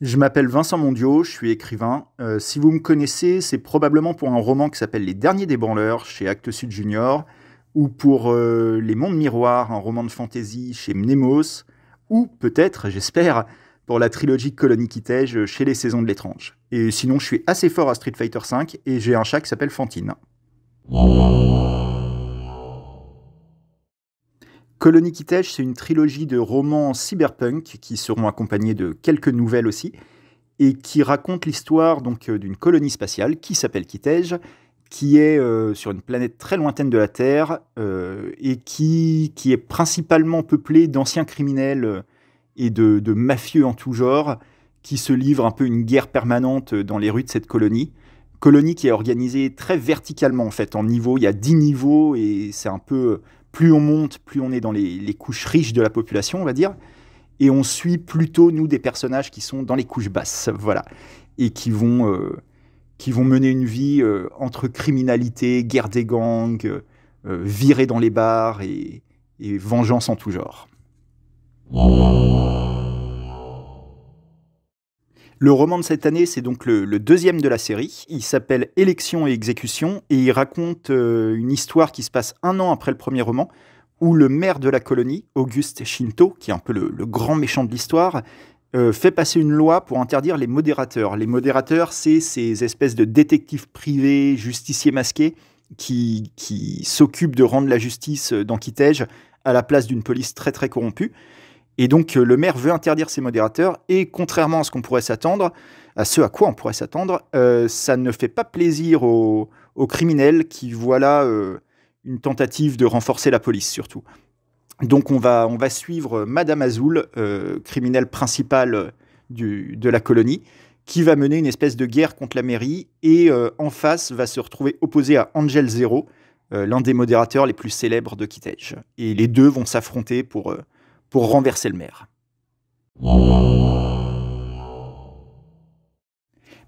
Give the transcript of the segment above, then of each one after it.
Je m'appelle Vincent Mondiaux, je suis écrivain. Si vous me connaissez, c'est probablement pour un roman qui s'appelle Les Derniers des Branleurs chez Actes Sud Junior, ou pour Les Mondes Miroirs, un roman de fantasy chez Mnemos, ou peut-être, j'espère, pour la trilogie Colonie Kitej chez Les Saisons de l'Étrange. Et sinon, je suis assez fort à Street Fighter V et j'ai un chat qui s'appelle Fantine. Colonie Kitej, c'est une trilogie de romans cyberpunk qui seront accompagnés de quelques nouvelles aussi, et qui raconte l'histoire donc d'une colonie spatiale qui s'appelle Kitej, qui est sur une planète très lointaine de la Terre et qui est principalement peuplée d'anciens criminels et de mafieux en tout genre qui se livrent un peu une guerre permanente dans les rues de cette colonie. Colonie qui est organisée très verticalement en fait, en niveau. Il y a 10 niveaux et c'est un peu plus on monte, plus on est dans les couches riches de la population, on va dire. Et on suit plutôt, nous, des personnages qui sont dans les couches basses, voilà. Et qui vont mener une vie entre criminalité, guerre des gangs, virer dans les bars et vengeance en tout genre. Le roman de cette année, c'est donc le deuxième de la série. Il s'appelle Élection et exécution et il raconte une histoire qui se passe un an après le premier roman, où le maire de la colonie, Auguste Shinto, qui est un peu le grand méchant de l'histoire, fait passer une loi pour interdire les modérateurs. Les modérateurs, c'est ces espèces de détectives privés, justiciers masqués, qui s'occupent de rendre la justice dans Kitej à la place d'une police très très corrompue. Et donc le maire veut interdire ces modérateurs, et contrairement à ce qu'on pourrait s'attendre, à ce à quoi on pourrait s'attendre, ça ne fait pas plaisir aux criminels qui voient là une tentative de renforcer la police surtout. Donc on va suivre Madame Azul, criminelle principale de la colonie, qui va mener une espèce de guerre contre la mairie, et en face va se retrouver opposé à Angel Zero, l'un des modérateurs les plus célèbres de Kitej. Et les deux vont s'affronter pour renverser le maire.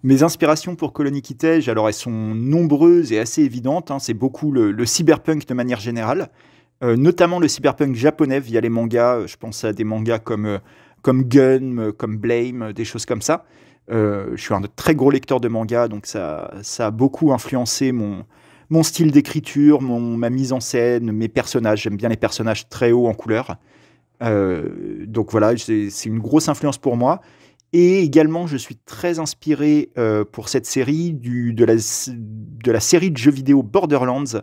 Mes inspirations pour Colonie Kitej, alors elles sont nombreuses et assez évidentes, hein. C'est beaucoup le cyberpunk de manière générale, notamment le cyberpunk japonais via les mangas. Je pense à des mangas comme Gun, comme Blame, des choses comme ça. Je suis un très gros lecteur de mangas, donc ça a beaucoup influencé mon style d'écriture, ma mise en scène, mes personnages. J'aime bien les personnages très hauts en couleur. Donc voilà, c'est une grosse influence pour moi. Et également, je suis très inspiré pour cette série de la série de jeux vidéo Borderlands,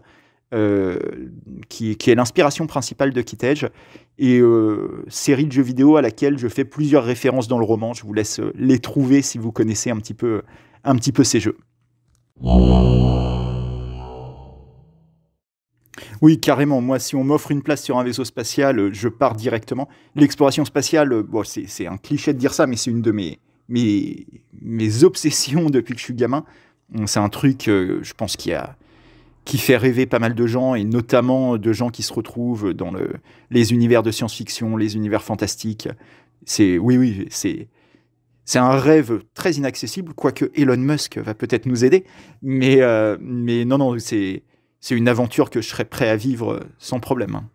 qui est l'inspiration principale de Kitej, et série de jeux vidéo à laquelle je fais plusieurs références dans le roman. Je vous laisse les trouver si vous connaissez un petit peu ces jeux. Oui, carrément. Moi, si on m'offre une place sur un vaisseau spatial, je pars directement. L'exploration spatiale, bon, c'est un cliché de dire ça, mais c'est une de mes obsessions depuis que je suis gamin. C'est un truc, je pense, qui fait rêver pas mal de gens, et notamment de gens qui se retrouvent dans les univers de science-fiction, les univers fantastiques. Oui, c'est un rêve très inaccessible, quoique Elon Musk va peut-être nous aider. Mais non, c'est une aventure que je serais prêt à vivre sans problème, hein.